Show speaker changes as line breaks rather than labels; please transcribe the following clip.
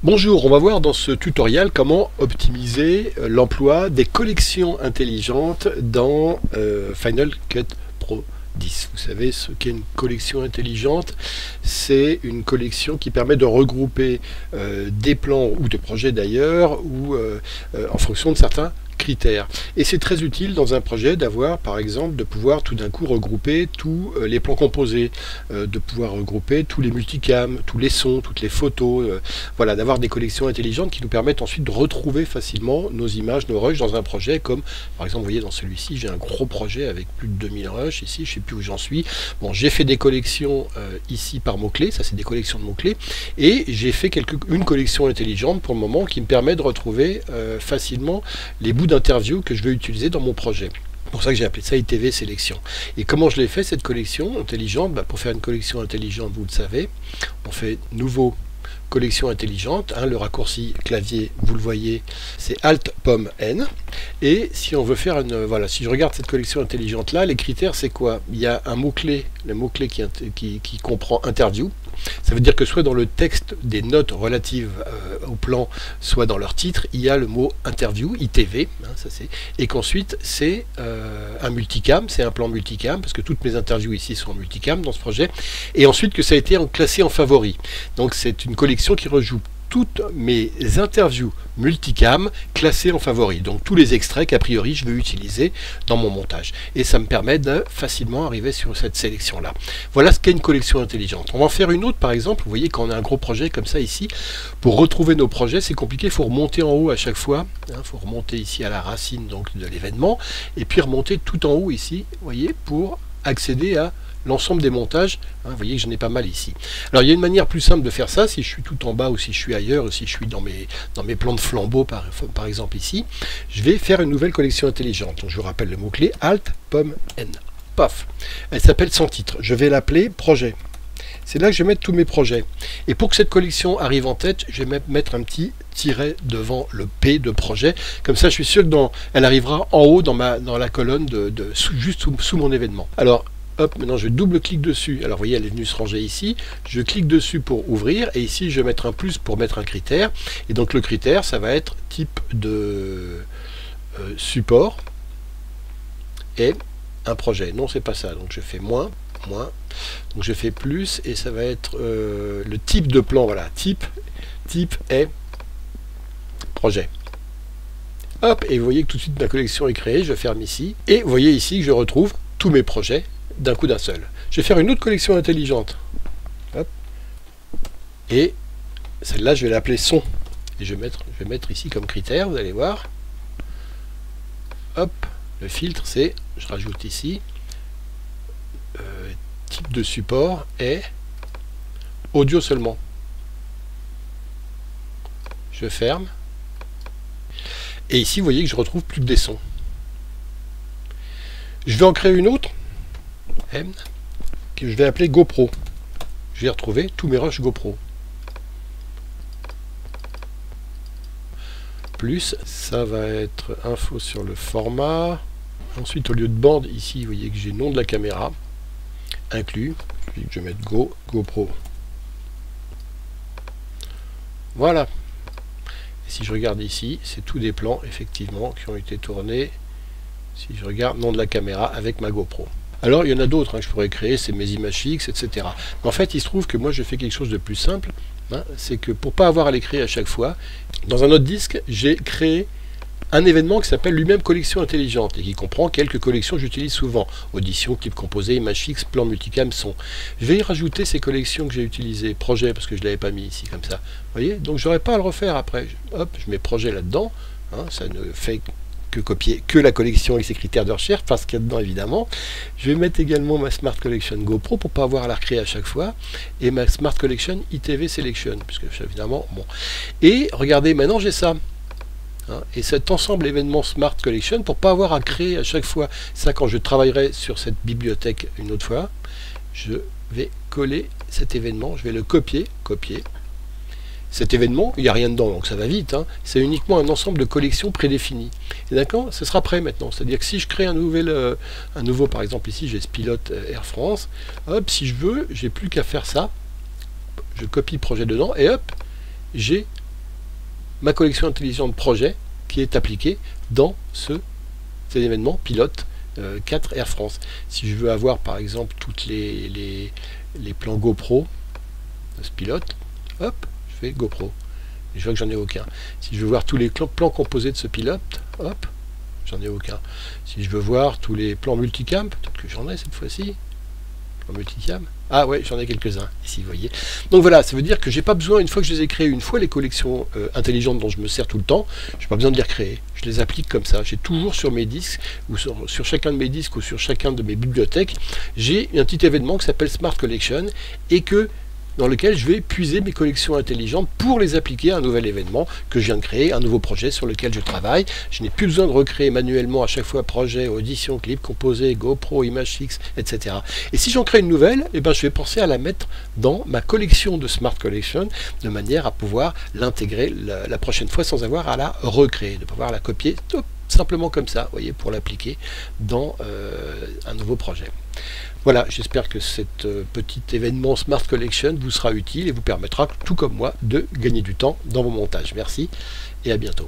Bonjour, on va voir dans ce tutoriel comment optimiser l'emploi des collections intelligentes dans Final Cut Pro 10. Vous savez ce qu'est une collection intelligente? C'est une collection qui permet de regrouper des plans ou des projets d'ailleurs ou en fonction de certains critères. Et c'est très utile dans un projet d'avoir, par exemple, de pouvoir tout d'un coup regrouper tous les plans composés, de pouvoir regrouper tous les multicams, tous les sons, toutes les photos, voilà, d'avoir des collections intelligentes qui nous permettent ensuite de retrouver facilement nos images, nos rushs dans un projet, comme par exemple, vous voyez dans celui-ci, j'ai un gros projet avec plus de 2000 rushs, ici, je ne sais plus où j'en suis. Bon, j'ai fait des collections ici par mots-clés, ça c'est des collections de mots-clés, et j'ai fait une collection intelligente pour le moment qui me permet de retrouver facilement les bouts d'interview que je veux utiliser dans mon projet. C'est pour ça que j'ai appelé ça ITV Sélection. Et comment je l'ai fait cette collection intelligente? Pour faire une collection intelligente, vous le savez, on fait nouveau collection intelligente, le raccourci clavier, vous le voyez, c'est Alt Pomme N. Et si on veut faire une, voilà, si je regarde cette collection intelligente là, les critères c'est quoi? Il y a un mot-clé, le mot-clé qui comprend interview. Ça veut dire que soit dans le texte des notes relatives au plan, soit dans leur titre, il y a le mot interview, ITV, et qu'ensuite c'est un multicam, c'est un plan multicam, parce que toutes mes interviews ici sont en multicam dans ce projet, et ensuite que ça a été classé en favori. Donc c'est une collection qui rejoue toutes mes interviews multicam classées en favoris, donc tous les extraits qu'a priori je veux utiliser dans mon montage, et ça me permet de facilement arriver sur cette sélection là. Voilà ce qu'est une collection intelligente. On va en faire une autre par exemple. Vous voyez, quand on a un gros projet comme ça ici, pour retrouver nos projets c'est compliqué, il faut remonter en haut à chaque fois, il faut remonter ici à la racine donc de l'événement, et puis remonter tout en haut ici, vous voyez, pour accéder à l'ensemble des montages. Vous voyez que j'en ai pas mal ici. Alors il y a une manière plus simple de faire ça, si je suis tout en bas ou si je suis ailleurs, ou si je suis dans mes plans de flambeau par exemple ici, je vais faire une nouvelle collection intelligente. Donc je vous rappelle le mot-clé Alt Pomme N. Paf. Elle s'appelle sans titre. Je vais l'appeler projet. C'est là que je vais mettre tous mes projets. Et pour que cette collection arrive en tête, je vais mettre un petit tiret devant le P de projet. Comme ça, je suis sûr qu'elle arrivera en haut dans la colonne juste sous mon événement. Alors, hop, maintenant je double-clique dessus. Alors vous voyez, elle est venue se ranger ici. Je clique dessus pour ouvrir. Et ici, je vais mettre un plus pour mettre un critère. Et donc le critère, ça va être type de support et un projet. Non, c'est pas ça. Donc je fais moins. Donc je fais plus et ça va être le type de plan. Voilà, type est projet. Hop, et vous voyez que tout de suite ma collection est créée. Je ferme ici. Et vous voyez ici que je retrouve tous mes projets d'un coup d'un seul. Je vais faire une autre collection intelligente. Hop. Et celle-là, je vais l'appeler son. Et je vais mettre ici comme critère, vous allez voir. Hop, le filtre, c'est, je rajoute ici, type de support est audio seulement. Je ferme. Et ici, vous voyez que je retrouve plus que des sons. Je vais en créer une autre, que je vais appeler GoPro. Je vais retrouver tous mes rushs GoPro. Plus, ça va être info sur le format. Ensuite, au lieu de bande, ici, vous voyez que j'ai le nom de la caméra. Inclus. Je vais mettre GoPro. Voilà. Et si je regarde ici, c'est tous des plans, effectivement, qui ont été tournés. Si je regarde, nom de la caméra avec ma GoPro. Alors, il y en a d'autres que je pourrais créer, c'est mes images fixes, etc. Mais en fait, il se trouve que moi, je fais quelque chose de plus simple. C'est que pour ne pas avoir à les créer à chaque fois, dans un autre disque, j'ai créé un événement qui s'appelle lui-même collection intelligente et qui comprend quelques collections que j'utilise souvent. Audition, clip composé, image fixe, plan multicam, son. Je vais y rajouter ces collections que j'ai utilisées, projet, parce que je ne l'avais pas mis ici comme ça. Vous voyez, donc je n'aurai pas à le refaire après. Hop, je mets projet là-dedans. Ça ne fait que copier que la collection avec ses critères de recherche, parce qu'il y a dedans évidemment. Je vais mettre également ma Smart Collection GoPro pour ne pas avoir à la recréer à chaque fois, et ma Smart Collection ITV Selection, puisque évidemment, bon. Et regardez, maintenant j'ai ça. Et cet ensemble événement Smart Collection, pour ne pas avoir à créer à chaque fois, ça quand je travaillerai sur cette bibliothèque une autre fois, je vais coller cet événement, je vais le copier. Cet événement, il n'y a rien dedans, donc ça va vite. C'est uniquement un ensemble de collections prédéfinies. Et d'accord, ce sera prêt maintenant. C'est-à-dire que si je crée un nouveau, par exemple ici, j'ai ce pilote Air France, hop, si je veux, j'ai plus qu'à faire ça. Je copie projet dedans, et hop, j'ai ma collection intelligente projet qui est appliquée dans cet événement pilote 4 Air France. Si je veux avoir par exemple toutes les plans GoPro de ce pilote, hop, je fais GoPro. Et je vois que j'en ai aucun. Si je veux voir tous les plans composés de ce pilote, hop, j'en ai aucun. Si je veux voir tous les plans multicam, peut-être que j'en ai cette fois-ci. Plans multicam. Ah ouais, j'en ai quelques-uns ici, vous voyez. Donc voilà, ça veut dire que j'ai pas besoin, une fois que je les ai créés, une fois les collections intelligentes dont je me sers tout le temps, je n'ai pas besoin de les recréer. Je les applique comme ça. J'ai toujours sur mes disques, ou sur chacun de mes disques, ou sur chacun de mes bibliothèques, j'ai un petit événement qui s'appelle Smart Collection, et dans lequel je vais puiser mes collections intelligentes pour les appliquer à un nouvel événement que je viens de créer, un nouveau projet sur lequel je travaille. Je n'ai plus besoin de recréer manuellement à chaque fois projet, audition, clip, composé, GoPro, image fixe, etc. Et si j'en crée une nouvelle, eh ben, je vais penser à la mettre dans ma collection de Smart Collection de manière à pouvoir l'intégrer la prochaine fois sans avoir à la recréer, de pouvoir la copier simplement comme ça, vous voyez, pour l'appliquer dans un nouveau projet. Voilà, j'espère que cet petit événement Smart Collection vous sera utile et vous permettra, tout comme moi, de gagner du temps dans vos montages. Merci et à bientôt.